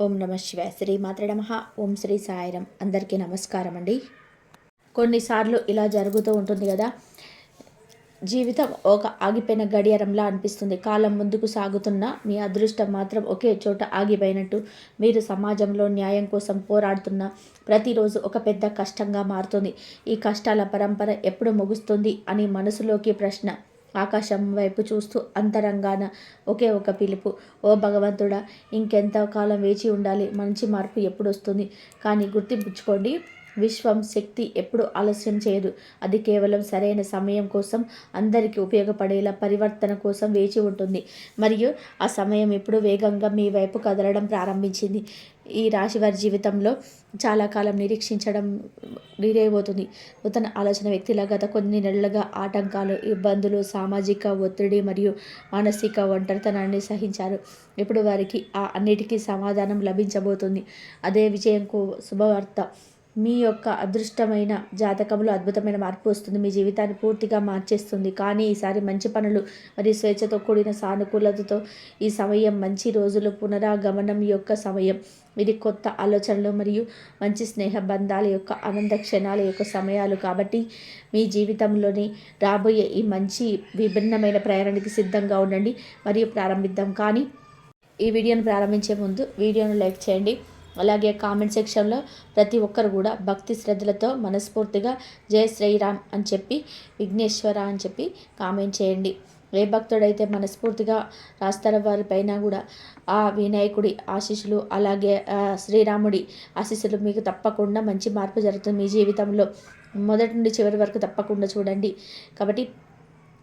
ఓం నమ శివాయ. శ్రీ మాత్రే నమః. ఓం శ్రీ సాయిరం. అందరికీ నమస్కారం అండి. కొన్నిసార్లు ఇలా జరుగుతూ ఉంటుంది కదా, జీవితం ఒక ఆగిపోయిన గడియారంలా అనిపిస్తుంది. కాలం ముందుకు సాగుతున్న మీ అదృష్టం మాత్రం ఒకే చోట ఆగిపోయినట్టు. మీరు సమాజంలో న్యాయం కోసం పోరాడుతున్న ప్రతిరోజు ఒక పెద్ద కష్టంగా మారుతుంది. ఈ కష్టాల పరంపర ఎప్పుడు ముగుస్తుంది అని మనసులోకి ప్రశ్న. ఆకాశం వైపు చూస్తూ అంతరంగాన ఒకే ఒక పిలుపు, ఓ భగవంతుడా, ఇంకెంత కాలం వేచి ఉండాలి? మంచి మార్పు ఎప్పుడు వస్తుంది? కానీ గుర్తింపుచ్చుకోండి, విశ్వం శక్తి ఎప్పుడు ఆలస్యం చేయదు. అది కేవలం సరైన సమయం కోసం, అందరికీ ఉపయోగపడేలా పరివర్తన కోసం వేచి ఉంటుంది. మరియు ఆ సమయం ఇప్పుడు వేగంగా మీ వైపు కదలడం ప్రారంభించింది. ఈ రాశి వారి జీవితంలో చాలా కాలం నిరీక్షించడం నీరైపోతుంది. నూతన ఆలోచన వ్యక్తిలా గత కొన్ని నెలలుగా ఆటంకాలు, ఇబ్బందులు, సామాజిక ఒత్తిడి మరియు మానసిక ఒంటరితనాన్ని సహించారు. ఇప్పుడు వారికి ఆ అన్నిటికీ సమాధానం లభించబోతుంది. అదే విజయంకు శుభవార్త. మీ యొక్క అదృష్టమైన జాతకంలో అద్భుతమైన మార్పు వస్తుంది. మీ జీవితాన్ని పూర్తిగా మార్చేస్తుంది. కానీ ఈసారి మంచి పనులు మరియు స్వేచ్ఛతో కూడిన సానుకూలతతో ఈ సమయం మంచి రోజులు పునరాగమనం యొక్క సమయం. ఇది కొత్త ఆలోచనలు మరియు మంచి స్నేహ బంధాల యొక్క ఆనంద క్షణాల యొక్క సమయాలు. కాబట్టి మీ జీవితంలోని రాబోయే ఈ మంచి విభిన్నమైన ప్రయాణానికి సిద్ధంగా ఉండండి మరియు ప్రారంభిద్దాం. కానీ ఈ వీడియోను ప్రారంభించే ముందు వీడియోను లైక్ చేయండి. అలాగే కామెంట్ సెక్షన్లో ప్రతి ఒక్కరు కూడా భక్తి శ్రద్ధలతో మనస్ఫూర్తిగా జై శ్రీరామ్ అని చెప్పి, విఘ్నేశ్వర అని చెప్పి కామెంట్ చేయండి. ఏ భక్తుడైతే మనస్ఫూర్తిగా రాస్తారో వారిపైన కూడా ఆ వినాయకుడి ఆశీస్సులు, అలాగే శ్రీరాముడి ఆశీస్సులు మీకు తప్పకుండా మంచి మార్పు జరుగుతుంది మీ జీవితంలో. మొదటి నుండి చివరి వరకు తప్పకుండా చూడండి. కాబట్టి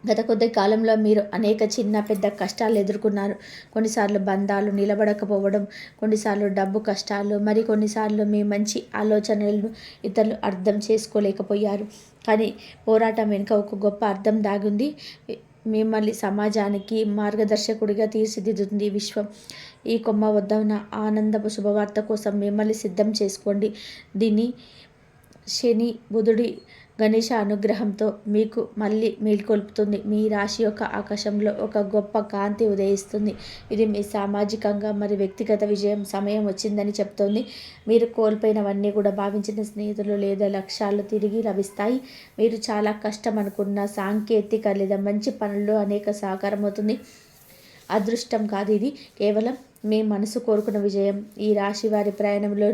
గత కొద్ది కాలంలో మీరు అనేక చిన్న పెద్ద కష్టాలు ఎదుర్కొన్నారు. కొన్నిసార్లు బంధాలు నిలబడకపోవడం, కొన్నిసార్లు డబ్బు కష్టాలు, మరి కొన్నిసార్లు మీ మంచి ఆలోచనలను ఇతరులు అర్థం చేసుకోలేకపోయారు. కానీ పోరాటం వెనుక ఒక గొప్ప అర్థం దాగుంది. మిమ్మల్ని సమాజానికి మార్గదర్శకుడిగా తీర్చిదిద్దుతుంది విశ్వం. ఈ కొమ్మ వద్ద ఉన్న ఆనందపు శుభవార్త కోసం మిమ్మల్ని సిద్ధం చేసుకోండి. దీన్ని శని బుధుడి గణేష అనుగ్రహంతో మీకు మళ్ళీ మేల్కొల్పుతుంది. మీ రాశి యొక్క ఆకాశంలో ఒక గొప్ప కాంతి ఉదయిస్తుంది. ఇది మీ సామాజికంగా మరి వ్యక్తిగత విజయం సమయం వచ్చిందని చెప్తోంది. మీరు కోల్పోయినవన్నీ కూడా భావించిన స్నేహితులు లేదా లక్ష్యాలు తిరిగి లభిస్తాయి. మీరు చాలా కష్టం అనుకున్న సాంకేతిక లేదా మంచి పనుల్లో అనేక సహకారం అవుతుంది. అదృష్టం కాదు, ఇది కేవలం మీ మనసు కోరుకున్న విజయం. ఈ రాశి వారి ప్రయాణంలో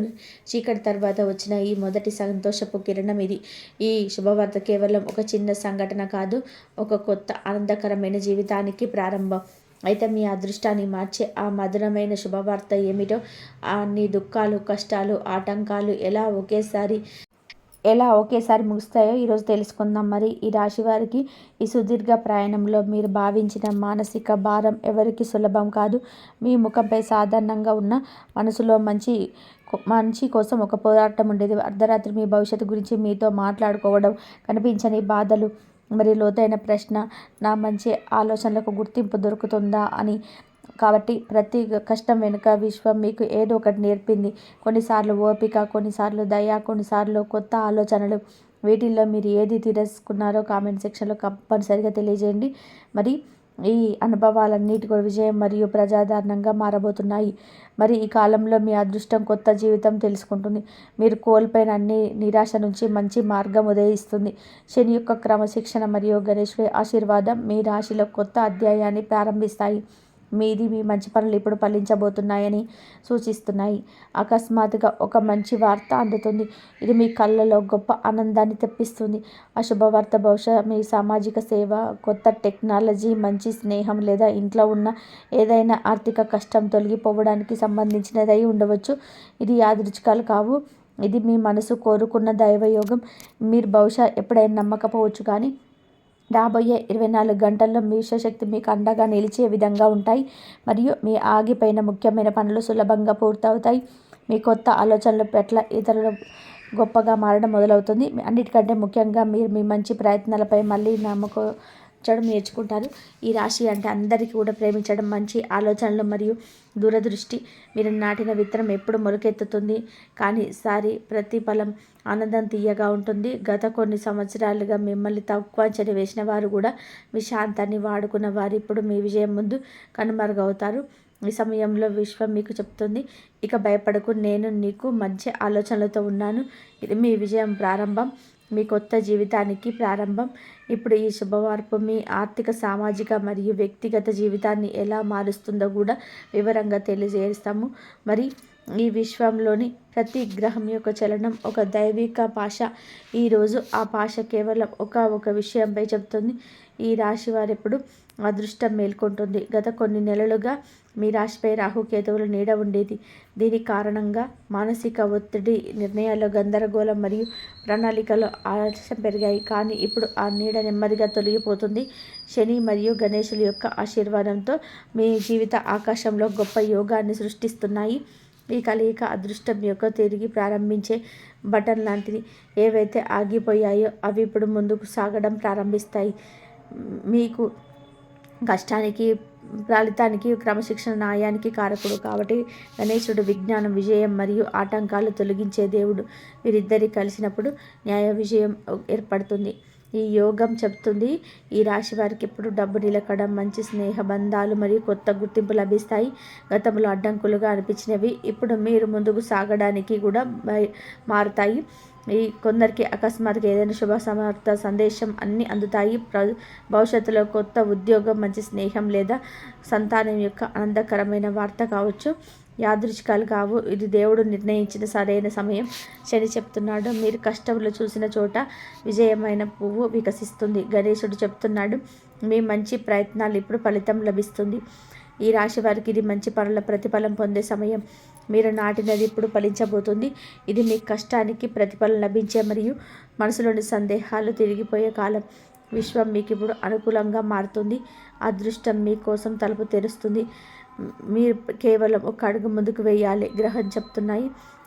చీకటి తర్వాత వచ్చిన ఈ మొదటి సంతోషపు కిరణం ఇది. ఈ శుభవార్త కేవలం ఒక చిన్న సంఘటన కాదు, ఒక కొత్త ఆనందకరమైన జీవితానికి ప్రారంభం. అయితే మీ అదృష్టాన్ని మార్చే ఆ మధురమైన శుభవార్త ఏమిటో, అన్ని దుఃఖాలు, కష్టాలు, ఆటంకాలు ఎలా ఒకేసారి ముగుస్తాయో ఈరోజు తెలుసుకుందాం. మరి ఈ రాశి వారికి ఈ సుదీర్ఘ ప్రయాణంలో మీరు భావించిన మానసిక భారం ఎవరికి సులభం కాదు. మీ ముఖంపై సాధారణంగా ఉన్న మనసులో మంచి కోసం ఒక పోరాటం ఉండేది. అర్ధరాత్రి మీ భవిష్యత్తు గురించి మీతో మాట్లాడుకోవడం, కనిపించని బాధలు మరియు లోతైన ప్రశ్న, నా మంచి ఆలోచనలకు గుర్తింపు దొరుకుతుందా అని. కాబట్టి ప్రతి కష్టం వెనుక విశ్వం మీకు ఏదో ఒకటి నేర్పింది. కొన్నిసార్లు ఓపిక, కొన్నిసార్లు దయ, కొన్నిసార్లు కొత్త ఆలోచనలు. వీటిల్లో మీరు ఏది తీసుకున్నారో కామెంట్ సెక్షన్లో కంపల్సరిగా తెలియజేయండి. మరి ఈ అనుభవాలన్నిటి కూడా విజయం మరియు ప్రజాదరణంగా మారబోతున్నాయి. మరి ఈ కాలంలో మీ అదృష్టం కొత్త జీవితం తెలుసుకుంటుంది. మీరు కోల్పోయిన అన్ని నిరాశ నుంచి మంచి మార్గం ఉదయిస్తుంది. శని యొక్క క్రమశిక్షణ మరియు గణేశుడి ఆశీర్వాదం మీ రాశిలో కొత్త అధ్యాయాన్ని ప్రారంభిస్తాయి. మీ మంచి పనులు ఇప్పుడు ఫలించబోతున్నాయని సూచిస్తున్నాయి. అకస్మాత్తుగా ఒక మంచి వార్త అందుతుంది. ఇది మీ కళ్ళలో గొప్ప ఆనందాన్ని తెప్పిస్తుంది. ఆ శుభవార్త బహుశా మీ సామాజిక సేవ, కొత్త టెక్నాలజీ, మంచి స్నేహం లేదా ఇంట్లో ఉన్న ఏదైనా ఆర్థిక కష్టం తొలగిపోవడానికి సంబంధించినదై ఉండవచ్చు. ఇది యాదృచ్ఛికాలు కావు, ఇది మీ మనసు కోరుకున్న దైవయోగం. మీరు బహుశా ఎప్పుడైనా నమ్మకపోవచ్చు, కానీ రాబోయే 24 గంటల్లో మీ విశ్వశక్తి మీకు అండగా నిలిచే విధంగా ఉంటాయి. మరియు మీ ఆగిపోయిన ముఖ్యమైన పనులు సులభంగా పూర్తవుతాయి. మీ కొత్త ఆలోచనల పట్ల ఇతరులు గొప్పగా మారడం మొదలవుతుంది. అన్నిటికంటే ముఖ్యంగా మీరు మీ మంచి ప్రయత్నాలపై మళ్ళీ నమ్మకం నేర్చుకుంటారు. ఈ రాశి అంటే అందరికీ కూడా ప్రేమించడం, మంచి ఆలోచనలు మరియు దూరదృష్టి. మీరు నాటిన విత్తనం ఎప్పుడు మొలకెత్తుతుంది, కానీ ప్రతిఫలం ఆనందం తీయగా ఉంటుంది. గత కొన్ని సంవత్సరాలుగా మిమ్మల్ని తక్కువ అంచనా వేసిన వారు కూడా, మీ శాంతాన్ని వాడుకున్న వారు ఇప్పుడు మీ విజయం ముందు కనుమరుగవుతారు. ఈ సమయంలో విశ్వం మీకు చెప్తుంది, ఇక భయపడకు, నేను నీకు మంచి ఆలోచనలతో ఉన్నాను. ఇది మీ విజయం ప్రారంభం, మీ కొత్త జీవితానికి ప్రారంభం. ఇప్పుడు ఈ శుభవార్పు మీ ఆర్థిక, సామాజిక మరియు వ్యక్తిగత జీవితాన్ని ఎలా మారుస్తుందో కూడా వివరంగా తెలియజేస్తాము. మరి ఈ విశ్వంలోని ప్రతి గ్రహం యొక్క చలనం ఒక దైవిక భాష. ఈరోజు ఆ భాష కేవలం ఒక విషయంపై చెబుతుంది. ఈ రాశి వారెప్పుడు అదృష్టం మేల్కొంటుంది. గత కొన్ని నెలలుగా మీ రాశిపై రాహుకేతువుల నీడ ఉండేది. దీని కారణంగా మానసిక ఒత్తిడి, నిర్ణయాల్లో గందరగోళం మరియు ప్రణాళికలో ఆలస్యం పెరిగాయి. కానీ ఇప్పుడు ఆ నీడ నెమ్మదిగా తొలగిపోతుంది. శని మరియు గణేశుల యొక్క ఆశీర్వాదంతో మీ జీవిత ఆకాశంలో గొప్ప యోగాన్ని సృష్టిస్తున్నాయి. ఈ కలయిక అదృష్టం యొక్క తిరిగి ప్రారంభించే బటన్ లాంటిది. ఏవైతే ఆగిపోయాయో అవి ఇప్పుడు ముందుకు సాగడం ప్రారంభిస్తాయి. మీకు కష్టానికి, ఫలితానికి, క్రమశిక్షణ, న్యాయానికి కారకుడు కాబట్టి గణేశుడు విజ్ఞానం, విజయం మరియు ఆటంకాలు తొలగించే దేవుడు. వీరిద్దరి కలిసినప్పుడు న్యాయ విజయం ఏర్పడుతుంది. ఈ యోగం చెప్తుంది, ఈ రాశి వారికి ఇప్పుడు డబ్బు నిలకడం, మంచి స్నేహ బంధాలు మరియు కొత్త గుర్తింపు లభిస్తాయి. గతంలో అడ్డంకులుగా అనిపించినవి ఇప్పుడు మీరు ముందుకు సాగడానికి కూడా మారుతాయి. ఈ కొందరికి అకస్మాత్తుగా ఏదైనా శుభ సమర్థ సందేశం అన్నీ అందుతాయి. భవిష్యత్తులో కొత్త ఉద్యోగం, మంచి స్నేహం లేదా సంతానం యొక్క ఆనందకరమైన వార్త కావచ్చు. యాదృచ్ఛికాలు కావు, ఇది దేవుడు నిర్ణయించిన సరైన సమయం. శని చెప్తున్నాడు, మీరు కష్టంలో చూసిన చోట విజయమైన పువ్వు వికసిస్తుంది. గణేశుడు చెప్తున్నాడు, మీ మంచి ప్రయత్నాలు ఇప్పుడు ఫలితం లభిస్తుంది. ఈ రాశి వారికి ఇది మంచి పనుల ప్రతిఫలం పొందే సమయం. మీరు నాటినది ఇప్పుడు ఫలించబోతుంది. ఇది మీ కష్టానికి ప్రతిఫలం లభించే మరియు మనసులోని సందేహాలు తిరిగిపోయే కాలం. విశ్వం మీకు ఇప్పుడు అనుకూలంగా మారుతుంది. అదృష్టం మీకోసం తలుపు తెరుస్తుంది. మీరు కేవలం ఒక అడుగు ముందుకు వేయాలి. గ్రహం చెప్తున్నాయి,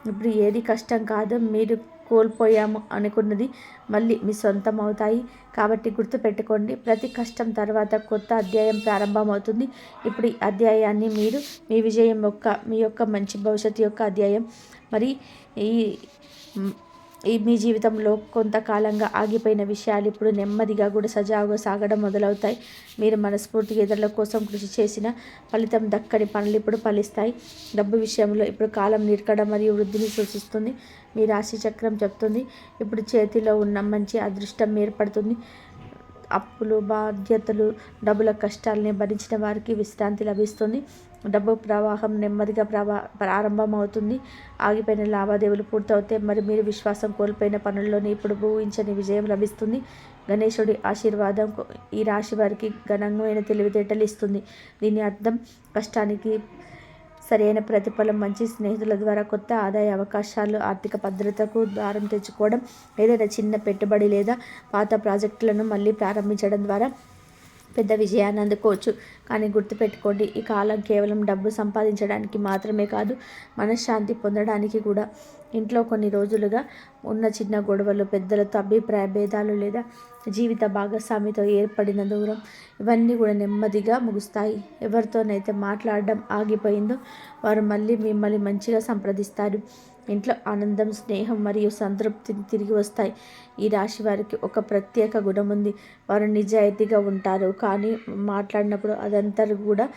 ఇప్పుడు ఏది కష్టం కాదు, మీరు కోల్పోయాము అనుకున్నది మళ్ళీ మీ సొంతం అవుతాయి. కాబట్టి గుర్తుపెట్టుకోండి, ప్రతి కష్టం తర్వాత కొత్త అధ్యాయం ప్రారంభమవుతుంది. ఇప్పుడు ఈ అధ్యాయాన్ని మీరు మీ విజయం యొక్క, మీ యొక్క మంచి భవిష్యత్తు యొక్క అధ్యాయం. మరి మీ జీవితంలో కొంతకాలంగా ఆగిపోయిన విషయాలు ఇప్పుడు నెమ్మదిగా కూడా సజావుగా సాగడం మొదలవుతాయి. మీరు మనస్ఫూర్తిగా ఇతరుల కోసం కృషి చేసిన ఫలితం దక్కని పనులు ఇప్పుడు ఫలిస్తాయి. డబ్బు విషయంలో ఇప్పుడు కాలం నిరకడం మరియు వృద్ధిని సూచిస్తుంది. మీ రాశి చక్రం చెప్తుంది, ఇప్పుడు చేతిలో ఉన్న మంచి అదృష్టం ఏర్పడుతుంది. అప్పులు, బాధ్యతలు, డబ్బుల కష్టాలని భరించిన వారికి విశ్రాంతి లభిస్తుంది. డబ్బు ప్రవాహం నెమ్మదిగా ప్రారంభమవుతుంది. ఆగిపోయిన లావాదేవీలు పూర్తవుతాయి. మరి మీరు విశ్వాసం కోల్పోయిన పనుల్లోనే ఇప్పుడు ఊహించని విజయం లభిస్తుంది. గణేశుడి ఆశీర్వాదం ఈ రాశి వారికి ఘనంగా తెలివితేటలు ఇస్తుంది. దీని అర్థం కష్టానికి సరైన ప్రతిఫలం, మంచి స్నేహితుల ద్వారా కొత్త ఆదాయ అవకాశాలు, ఆర్థిక భద్రతకు దారం తెచ్చుకోవడం, ఏదైనా చిన్న పెట్టుబడి లేదా పాత ప్రాజెక్టులను మళ్ళీ ప్రారంభించడం ద్వారా పెద్ద విజయాన్ని అందుకోవచ్చు. కానీ గుర్తుపెట్టుకోండి, ఈ కాలం కేవలం డబ్బు సంపాదించడానికి మాత్రమే కాదు, మనశ్శాంతి పొందడానికి కూడా. ఇంట్లో కొన్ని రోజులుగా ఉన్న చిన్న గొడవలు, పెద్దలతో అభిప్రాయ భేదాలు లేదా జీవిత భాగస్వామితో ఏర్పడిన దూరం, ఇవన్నీ కూడా నెమ్మదిగా ముగుస్తాయి. ఎవరితోనైతే మాట్లాడడం ఆగిపోయిందో వారు మళ్ళీ మిమ్మల్ని మంచిగా సంప్రదిస్తారు. ఇంట్లో ఆనందం, స్నేహం మరియు సంతృప్తి తిరిగి వస్తాయి. ఈ రాశి వారికి ఒక ప్రత్యేక గుణం ఉంది. వారు నిజాయితీగా ఉంటారు, కానీ మాట్లాడినప్పుడు అదంతా కూడా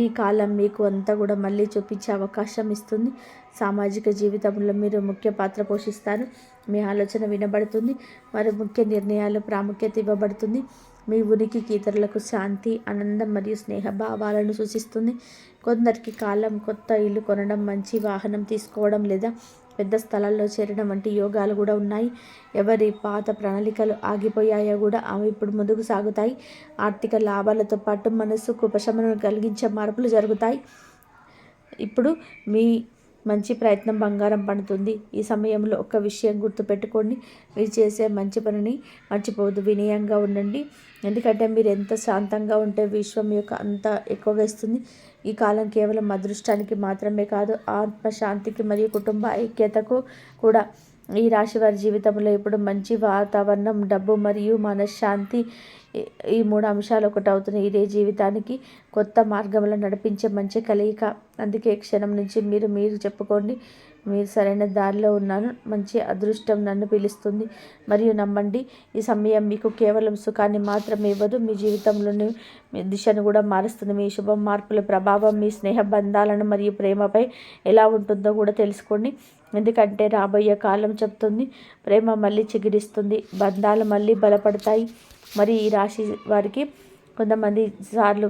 ఈ కాలం మీకు అంతా కూడా మళ్ళీ చూపించే అవకాశం ఇస్తుంది. సామాజిక జీవితంలో మీరు ముఖ్య పాత్ర పోషిస్తారు. మీ ఆలోచన వినబడుతుంది, మరి ముఖ్య నిర్ణయాలు ప్రాముఖ్యత ఇవ్వబడుతుంది. మీ ఉనికికి ఇతరులకు శాంతి, ఆనందం మరియు స్నేహ భావాలను సూచిస్తుంది. కొందరికి కాలం కొత్త ఇల్లు కొనడం, మంచి వాహనం తీసుకోవడం లేదా పెద్ద స్థలాల్లో చేరడం వంటి యోగాలు కూడా ఉన్నాయి. ఎవరి పాత ప్రణాళికలు ఆగిపోయాయో కూడా అవి ఇప్పుడు ముందుకు సాగుతాయి. ఆర్థిక లాభాలతో పాటు మనసుకు ఉపశమనం కలిగించే మార్పులు జరుగుతాయి. ఇప్పుడు మీ మంచి ప్రయత్నం బంగారం పండుతుంది. ఈ సమయంలో ఒక విషయం గుర్తుపెట్టుకోండి, మీరు చేసే మంచి పనిని మర్చిపోవద్దు. వినయంగా ఉండండి, ఎందుకంటే మీరు ఎంత శాంతంగా ఉంటే విశ్వం యొక్క అంత ఎక్కువగా ఇస్తుంది. ఈ కాలం కేవలం అదృష్టానికి మాత్రమే కాదు, ఆత్మశాంతికి మరియు కుటుంబ ఐక్యతకు కూడా. ఈ రాశి వారి జీవితంలో ఇప్పుడు మంచి వాతావరణం, డబ్బు మరియు మనశ్శాంతి, ఈ 3 అంశాలు ఒకటి అవుతున్నాయి. ఇదే జీవితానికి కొత్త మార్గంలో నడిపించే మంచి కలయిక. అందుకే క్షణం నుంచి మీరు చెప్పుకోండి, మీరు సరైన దారిలో ఉన్నాను. మంచి అదృష్టం నన్ను పిలుస్తుంది మరియు నమ్మండి. ఈ సమయం మీకు కేవలం సుఖాన్ని మాత్రమే ఇవ్వదు, మీ జీవితంలోని మీ దిశను కూడా మారుస్తుంది. మీ శుభ మార్పుల ప్రభావం మీ స్నేహ బంధాలను మరియు ప్రేమపై ఎలా ఉంటుందో కూడా తెలుసుకోండి. ఎందుకంటే రాబోయే కాలం చెప్తుంది, ప్రేమ మళ్ళీ చిగురిస్తుంది, బంధాలు మళ్ళీ బలపడతాయి. మరి ఈ రాశి వారికి కొంతమంది సార్లు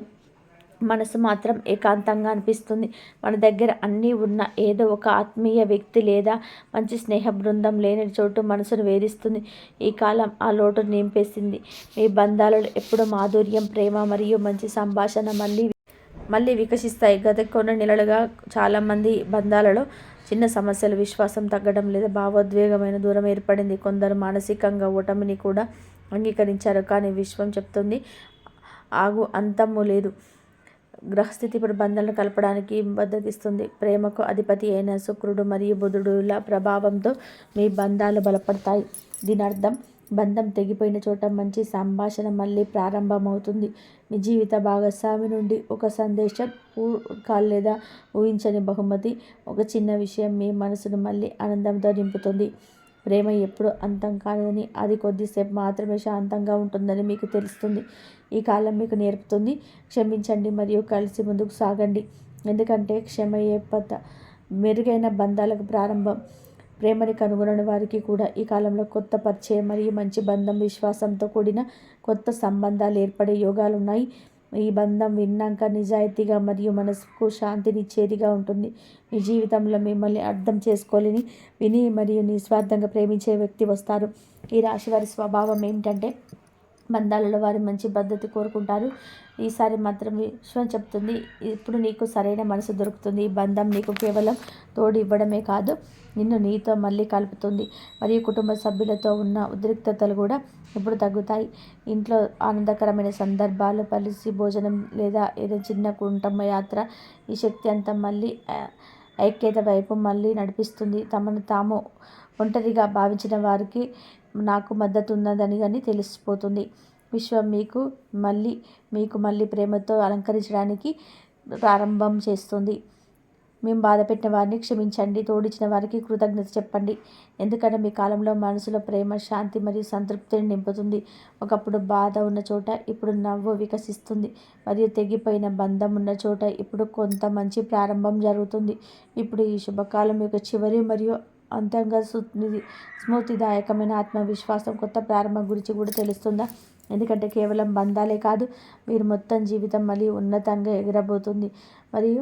మనసు మాత్రం ఏకాంతంగా అనిపిస్తుంది. మన దగ్గర అన్నీ ఉన్న ఏదో ఒక ఆత్మీయ వ్యక్తి లేదా మంచి స్నేహ బృందం లేని చోటు మనసును వేధిస్తుంది. ఈ కాలం ఆ లోటును నింపేసింది. మీ బంధాలలో ఎప్పుడు మాధుర్యం, ప్రేమ మరియు మంచి సంభాషణ మళ్ళీ వికసిస్తాయి. గత కొన్ని నెలలుగా చాలామంది బంధాలలో చిన్న సమస్యలు, విశ్వాసం తగ్గడం లేదా భావోద్వేగమైన దూరం ఏర్పడింది. కొందరు మానసికంగా ఓటమిని కూడా అంగీకరించారు. కానీ విశ్వం చెప్తుంది, ఆగు, అంతము లేదు. గ్రహస్థితి ఇప్పుడు బంధాలను కలపడానికి మద్దతిస్తుంది. ప్రేమకు అధిపతి అయిన శుక్రుడు మరియు బుధుడుల ప్రభావంతో మీ బంధాలు బలపడతాయి. దీని అర్థం, బంధం తెగిపోయిన చోట మంచి సంభాషణ మళ్ళీ ప్రారంభమవుతుంది. మీ జీవిత భాగస్వామి నుండి ఒక సందేశం, కాల్ లేదా ఊహించని బహుమతి, ఒక చిన్న విషయం మీ మనసును మళ్ళీ ఆనందంతో నింపుతుంది. ప్రేమ ఎప్పుడు అంతం కాదని, అది కొద్దిసేపు మాత్రమే శాంతంగా ఉంటుందని మీకు తెలుస్తుంది. ఈ కాలం మీకు నేర్పుతుంది, క్షమించండి మరియు కలిసి ముందుకు సాగండి. ఎందుకంటే క్షమయే మెరుగైన బంధాలకు ప్రారంభం. ప్రేమని కనుగొనని వారికి కూడా ఈ కాలంలో కొత్త పరిచయం మరియు మంచి బంధం, విశ్వాసంతో కూడిన కొత్త సంబంధాలు ఏర్పడే యోగాలున్నాయి. ఈ బంధం విన్నాక నిజాయితీగా మరియు మనసుకు శాంతినిచ్చేదిగా ఉంటుంది. మీ జీవితంలో మిమ్మల్ని అర్థం చేసుకోలేని, విని మరియు నిస్వార్థంగా ప్రేమించే వ్యక్తి వస్తారు. ఈ రాశి వారి స్వభావం ఏమిటంటే, బంధాలలో వారి మంచి పద్ధతి కోరుకుంటారు. ఈసారి మాత్రం విశ్వం చెప్తుంది, ఇప్పుడు నీకు సరైన మనసు దొరుకుతుంది. ఈ బంధం నీకు కేవలం తోడు ఇవ్వడమే కాదు, నిన్ను నీతో మళ్ళీ కలుపుతుంది. మరియు కుటుంబ సభ్యులతో ఉన్న ఉద్రిక్తతలు కూడా ఇప్పుడు తగ్గుతాయి. ఇంట్లో ఆనందకరమైన సందర్భాలు, కలిసి భోజనం లేదా ఏదో చిన్న కుటుంబ యాత్ర ఈ శక్తి అంతా మళ్ళీ ఐక్యత వైపు మళ్ళీ నడిపిస్తుంది. తమను తాము ఒంటరిగా భావించిన వారికి నాకు మద్దతు ఉన్నదని కానీ తెలిసిపోతుంది. విశ్వం మీకు మళ్ళీ ప్రేమతో అలంకరించడానికి ప్రారంభం చేస్తుంది. మేము బాధపెట్టిన వారిని క్షమించండి, తోడిచ్చిన వారికి కృతజ్ఞత చెప్పండి. ఎందుకంటే మీ కాలంలో మనసులో ప్రేమ, శాంతి మరియు సంతృప్తిని నింపుతుంది. ఒకప్పుడు బాధ ఉన్న చోట ఇప్పుడు నవ్వు వికసిస్తుంది మరియు తెగిపోయిన బంధం ఉన్న చోట ఇప్పుడు కొంత మంచి ప్రారంభం జరుగుతుంది. ఇప్పుడు ఈ శుభకాలం యొక్క చివరి మరియు అంతంగా స్మూర్తిదాయకమైన ఆత్మవిశ్వాసం, కొత్త ప్రారంభం గురించి కూడా తెలుస్తుందా? ఎందుకంటే కేవలం బంధాలే కాదు, మీరు మొత్తం జీవితం మళ్ళీ ఉన్నతంగా ఎగరబోతుంది. మరియు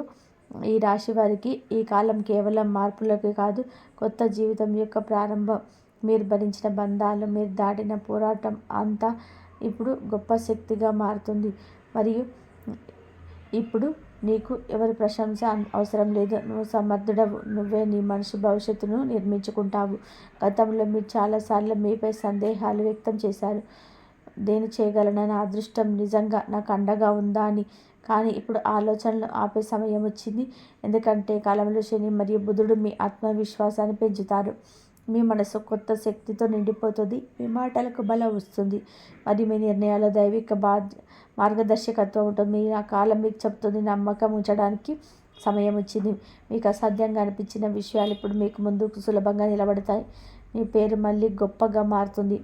ఈ రాశి వారికి ఈ కాలం కేవలం మార్పులకే కాదు, కొత్త జీవితం యొక్క ప్రారంభం. మీరు భరించిన బంధాలు, మీరు దాటిన పోరాటం అంతా ఇప్పుడు గొప్ప శక్తిగా మారుతుంది. మరియు ఇప్పుడు నీకు ఎవరి ప్రశంస అవసరం లేదు. నువ్వు సమర్థుడవు, నువ్వే నీ మనిషి భవిష్యత్తును నిర్మించుకుంటావు. గతంలో మీరు చాలాసార్లు మీపై సందేహాలు వ్యక్తం చేశారు. దేని చేయగలనని, అదృష్టం నిజంగా నాకు అండగా ఉందా అని. కానీ ఇప్పుడు ఆలోచనలు ఆపే సమయం వచ్చింది. ఎందుకంటే కాలంలో శని మరియు బుధుడు మీ ఆత్మవిశ్వాసాన్ని పెంచుతారు. మీ మనసు కొత్త శక్తితో నిండిపోతుంది. మీ మాటలకు బలం వస్తుంది మరియు మీ నిర్ణయాల దైవిక మార్గదర్శకత్వం ఉంటుంది. మీ ఆ కాలం మీకు చెప్తుంది, నమ్మకం ఉంచడానికి సమయం వచ్చింది. మీకు అసాధ్యంగా అనిపించిన విషయాలు ఇప్పుడు మీకు ముందుకు సులభంగా నిలబడతాయి. మీ పేరు మళ్ళీ గొప్పగా మారుతుంది.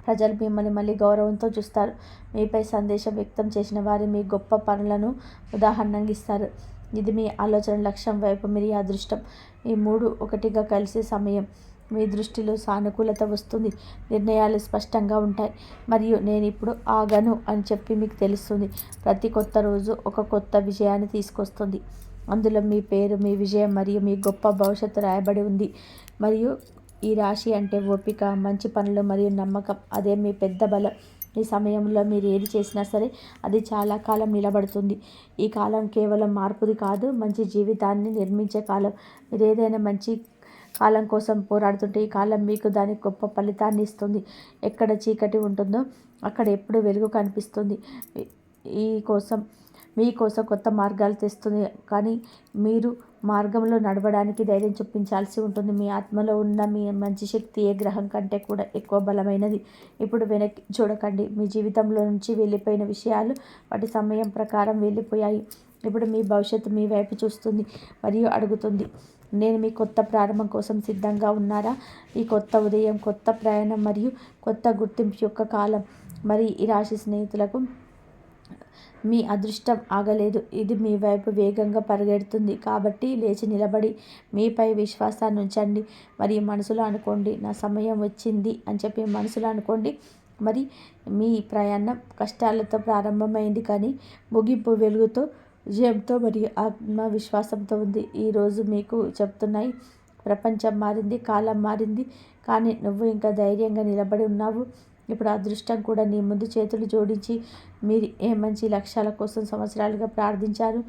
ప్రజలు మిమ్మల్ని మళ్ళీ గౌరవంతో చూస్తారు. మీపై సందేశం వ్యక్తం చేసిన వారి మీ గొప్ప పనులను ఉదాహరణంగా ఇస్తారు. ఇది మీ ఆలోచన లక్ష్యం వైపు మీ అదృష్టం. ఈ మూడు ఒకటిగా కలిసే సమయం. మీ దృష్టిలో సానుకూలత వస్తుంది, నిర్ణయాలు స్పష్టంగా ఉంటాయి మరియు నేను ఇప్పుడు ఆగను అని చెప్పి మీకు తెలుస్తుంది. ప్రతి కొత్త రోజు ఒక కొత్త విజయాన్ని తీసుకొస్తుంది. అందులో మీ పేరు, మీ విజయం మరియు మీ గొప్ప భవిష్యత్తు రాయబడి ఉంది. మరియు ఈ రాశి అంటే ఓపిక, మంచి పనులు మరియు నమ్మకం. అదే మీ పెద్ద బలం. ఈ సమయంలో మీరు ఏది చేసినా సరే అది చాలా కాలం నిలబడుతుంది. ఈ కాలం కేవలం మార్పుది కాదు, మంచి జీవితాన్ని నిర్మించే కాలం. మీరు ఏదైనా మంచి కాలం కోసం పోరాడుతుంటే ఈ కాలం మీకు దాని గొప్ప ఫలితాన్ని ఇస్తుంది. ఎక్కడ చీకటి ఉంటుందో అక్కడ ఎప్పుడు వెలుగు కనిపిస్తుంది. మీకోసం కొత్త మార్గాలు తెస్తుంది. కానీ మీరు మార్గంలో నడవడానికి ధైర్యం చూపించాల్సి ఉంటుంది. మీ ఆత్మలో ఉన్న మీ మంచి శక్తి ఏ గ్రహం కంటే కూడా ఎక్కువ బలమైనది. ఇప్పుడు వెనక్కి చూడకండి. మీ జీవితంలో నుంచి వెళ్ళిపోయిన విషయాలు వాటి సమయం ప్రకారం వెళ్ళిపోయాయి. ఇప్పుడు మీ భవిష్యత్తు మీ వైపు చూస్తుంది మరియు అడుగుతుంది, నేను మీ కొత్త ప్రారంభం కోసం సిద్ధంగా ఉన్నారా? ఈ కొత్త ఉదయం, కొత్త ప్రయాణం మరియు కొత్త గుర్తింపు యొక్క కాలం. మరి ఈ రాశి స్నేహితులకు మీ అదృష్టం ఆగలేదు, ఇది మీ వైపు వేగంగా పరిగెడుతుంది. కాబట్టి లేచి నిలబడి మీపై విశ్వాసాన్ని ఉంచండి మరియు మనసులో అనుకోండి, నా సమయం వచ్చింది అని చెప్పి మనసులో అనుకోండి. మరి మీ ప్రయాణం కష్టాలతో ప్రారంభమైంది, కానీ ముగింపు వెలుగుతో, విజయంతో మరియు ఆత్మవిశ్వాసంతో ఉంది. ఈరోజు మీకు చెప్తున్నాయి, ప్రపంచం మారింది, కాలం మారింది, కానీ నువ్వు ఇంకా ధైర్యంగా నిలబడి ఉన్నావు. ఇప్పుడు అదృష్టం కూడా నీ ముందు చేతులు జోడించి, మీరు ఏ మంచి లక్ష్యాల కోసం సంవత్సరాలుగా ప్రార్థించారు,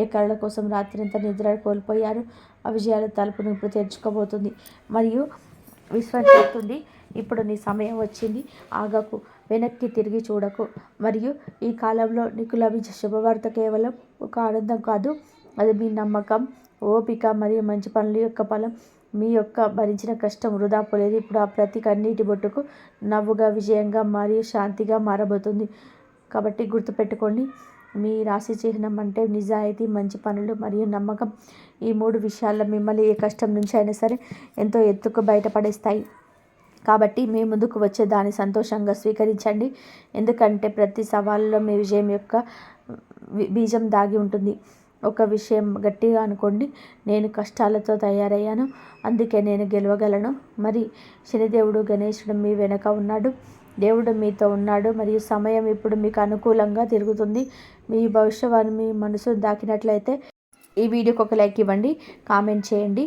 ఏ కళల కోసం రాత్రంతా నిద్ర కోల్పోయారు, ఆ విజయాల తలుపును ఇప్పుడు తెరుచుకోబోతుంది మరియు విశ్వం చెప్తుంది, ఇప్పుడు నీ సమయం వచ్చింది. ఆగకు, వెనక్కి తిరిగి చూడకు. మరియు ఈ కాలంలో నీకు లభించే శుభవార్త కేవలం ఒక ఆనందం కాదు, అది మీ నమ్మకం, ఓపిక మరియు మంచి పనుల యొక్క ఫలం. మీ యొక్క భరించిన కష్టం వృధా పోలేదు. ఇప్పుడు ఆ ప్రతి కన్నీటి బొట్టుకు నవ్వుగా, విజయంగా మరియు శాంతిగా మారబోతుంది. కాబట్టి గుర్తుపెట్టుకోండి, మీ రాశి చిహ్నం అంటే నిజాయితీ, మంచి పనులు మరియు నమ్మకం. ఈ 3 విషయాల్లో మిమ్మల్ని ఏ కష్టం నుంచి అయినా సరే ఎంతో ఎత్తుకు బయటపడేస్తాయి. కాబట్టి మీ ముందుకు వచ్చే దాన్ని సంతోషంగా స్వీకరించండి, ఎందుకంటే ప్రతి సవాలులో మీ విజయం యొక్క బీజం దాగి ఉంటుంది. ఒక విషయం గట్టిగా అనుకోండి, నేను కష్టాలతో తయారయ్యాను, అందుకే నేను గెలవగలను. మరి శనిదేవుడు, గణేశుడు మీ వెనక ఉన్నాడు, దేవుడు మీతో ఉన్నాడు మరియు సమయం ఇప్పుడు మీకు అనుకూలంగా తిరుగుతుంది. మీ భవిష్యవాణి మీ మనసును దాకినట్లయితే ఈ వీడియోకి ఒక లైక్ ఇవ్వండి, కామెంట్ చేయండి,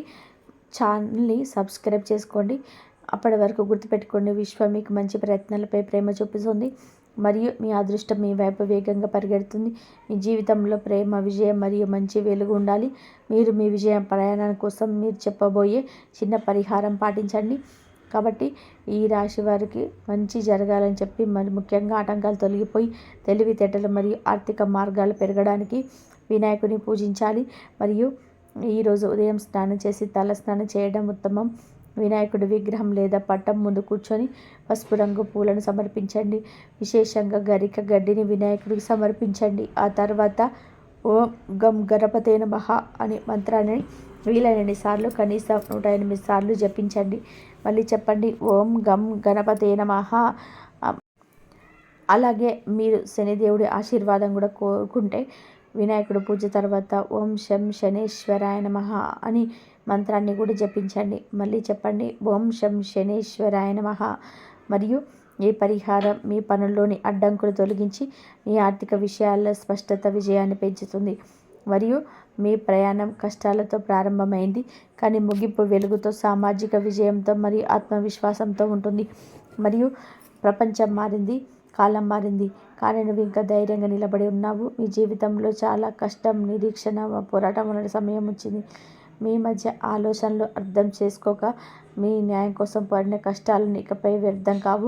ఛానల్ని సబ్స్క్రైబ్ చేసుకోండి. అప్పటి వరకు గుర్తుపెట్టుకోండి, విశ్వం మీకు మంచి ప్రయత్నాలపై ప్రేమ చూపిస్తుంది మరియు మీ అదృష్టం మీ వైపు వేగంగా పరిగెడుతుంది. మీ జీవితంలో ప్రేమ, విజయం మరియు మంచి వెలుగు ఉండాలి. మీరు మీ విజయం ప్రయాణం కోసం మీరు చెప్పబోయే చిన్న పరిహారం పాటించండి. కాబట్టి ఈ రాశి వారికి మంచి జరగాలని చెప్పి, మరి ముఖ్యంగా ఆటంకాలు తొలగిపోయి తెలివితేటలు మరియు ఆర్థిక మార్గాలు పెరగడానికి వినాయకుని పూజించాలి. మరియు ఈరోజు ఉదయం స్నానం చేసి తల స్నానం చేయడం ఉత్తమం. వినాయకుడి విగ్రహం లేదా పట్టం ముందు కూర్చొని పసుపు రంగు పూలను సమర్పించండి. విశేషంగా గరిక గడ్డిని వినాయకుడికి సమర్పించండి. ఆ తర్వాత ఓం గం గణపతే నమః అనే మంత్రాన్ని వీలైనన్ని సార్లు, కనీసం 108 సార్లు జపించండి. మళ్ళీ చెప్పండి, ఓం గం గణపతే నమః. అలాగే మీరు శనిదేవుడి ఆశీర్వాదం కూడా కోరుకుంటే వినాయకుడు పూజ తర్వాత ఓం శం శనేశ్వరాయ నమః అని మంత్రాన్ని కూడా జపించండి. మళ్ళీ చెప్పండి, ఓం శం శనేశ్వరాయ నమః. మరియు ఈ పరిహారం మీ పనుల్లోని అడ్డంకులు తొలగించి మీ ఆర్థిక విషయాల్లో స్పష్టత, విజయాన్ని పెంచుతుంది. మరియు మీ ప్రయాణం కష్టాలతో ప్రారంభమైంది, కానీ ముగింపు వెలుగుతో, సామాజిక విజయంతో మరియు ఆత్మవిశ్వాసంతో ఉంటుంది. మరియు ప్రపంచం మారింది, కాలం మారింది, కానీ నువ్వు ఇంకా ధైర్యంగా నిలబడి ఉన్నావు. మీ జీవితంలో చాలా కష్టం, నిరీక్షణ, పోరాటం ఉన్న సమయం వచ్చింది. మీ మధ్య ఆలోచనలు అర్థం చేసుకోక మీ న్యాయం కోసం పడిన కష్టాలను ఇకపై వ్యర్థం కావు.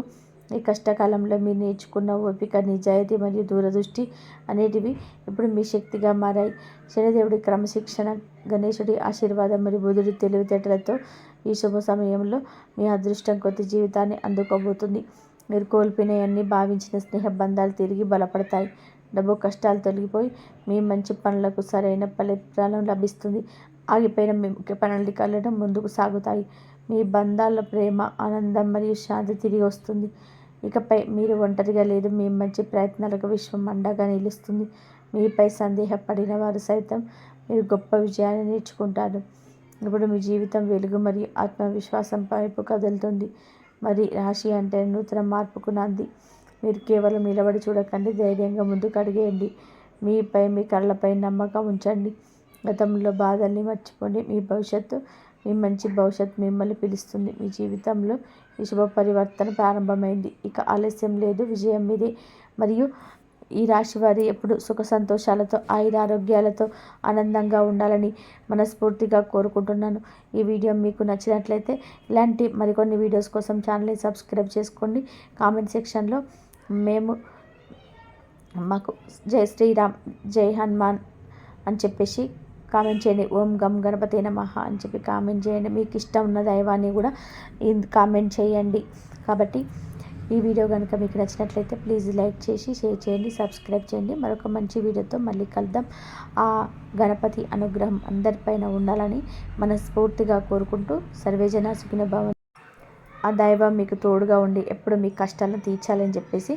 ఈ కష్టకాలంలో మీరు నేర్చుకున్న ఓపిక, నిజాయితీ మరియు దూరదృష్టి అనేటివి ఇప్పుడు మీ శక్తిగా మారాయి. శనిదేవుడి క్రమశిక్షణ, గణేశుడి ఆశీర్వాదం మరియు బుధుడి తెలివితేటలతో ఈ శుభ సమయంలో మీ అదృష్టం కొత్త జీవితాన్ని అందుకోబోతుంది. మీరు కోల్పోయినవన్నీ భావించిన స్నేహ బంధాలు తిరిగి బలపడతాయి. డబ్బు కష్టాలు తొలగిపోయి మీ మంచి పనులకు సరైన ఫలితాలను లభిస్తుంది. ఆగిపోయిన మీ ముఖ్య ప్రణాళికలను ముందుకు సాగుతాయి. మీ బంధాల్లో ప్రేమ, ఆనందం మరియు శాంతి తిరిగి వస్తుంది. ఇకపై మీరు ఒంటరిగా లేదు, మీ మంచి ప్రయత్నాలకు విశ్వం అండగా నిలుస్తుంది. మీపై సందేహపడిన వారు సైతం మీరు గొప్ప విజయాన్ని నేర్చుకుంటారు. ఇప్పుడు మీ జీవితం వెలుగు మరియు ఆత్మవిశ్వాసం వైపు కదులుతుంది. మరి రాశి అంటే నూతన మార్పుకు నాంది. మీరు కేవలం నిలబడి చూడకండి, ధైర్యంగా ముందుకు అడిగేయండి. మీపై, మీ కళ్ళపై నమ్మకం ఉంచండి. గతంలో బాధల్ని మర్చిపోండి. మీ మంచి భవిష్యత్తు మిమ్మల్ని పిలుస్తుంది. మీ జీవితంలో ఈ శుభ పరివర్తన ప్రారంభమైంది. ఇక ఆలస్యం లేదు, విజయం మీదే. మరియు ఈ రాశి వారి ఎప్పుడు సుఖ సంతోషాలతో, ఆయురారోగ్యాలతో ఆనందంగా ఉండాలని మనస్ఫూర్తిగా కోరుకుంటున్నాను. ఈ వీడియో మీకు నచ్చినట్లయితే ఇలాంటి మరికొన్ని వీడియోస్ కోసం ఛానల్ని సబ్స్క్రైబ్ చేసుకోండి. కామెంట్ సెక్షన్లో మాకు జై శ్రీరామ్, జై హనుమాన్ అని చెప్పేసి కామెంట్ చేయండి. ఓం గం గణపతే నమః అని చెప్పి కామెంట్ చేయండి. మీకు ఇష్టం ఉన్న దైవాన్ని కూడా కామెంట్ చేయండి. కాబట్టి ఈ వీడియో కనుక మీకు నచ్చినట్లయితే ప్లీజ్ లైక్ చేసి షేర్ చేయండి, సబ్స్క్రైబ్ చేయండి. మరొక మంచి వీడియోతో మళ్ళీ కలుద్దాం. ఆ గణపతి అనుగ్రహం అందరిపైన ఉండాలని మనస్ఫూర్తిగా కోరుకుంటూ సర్వేజన సుఖినో భవంతు. ఆ దైవం మీకు తోడుగా ఉండి ఎప్పుడు మీ కష్టాలను తీర్చాలని చెప్పేసి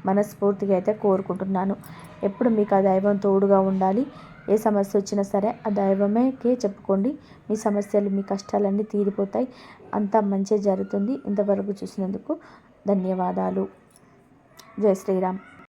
మనస్ఫూర్తిగా అయితే కోరుకుంటున్నాను. ఎప్పుడు మీకు ఆ దైవం తోడుగా ఉండాలి. ఏ సమస్య వచ్చినా సరే ఆ దైవమేకే చెప్పుకోండి. మీ సమస్యలు, మీ కష్టాలన్నీ తీరిపోతాయి. అంతా మంచి జరుగుతుంది. ఇంతవరకు చూసినందుకు ధన్యవాదాలు. జై శ్రీరామ్.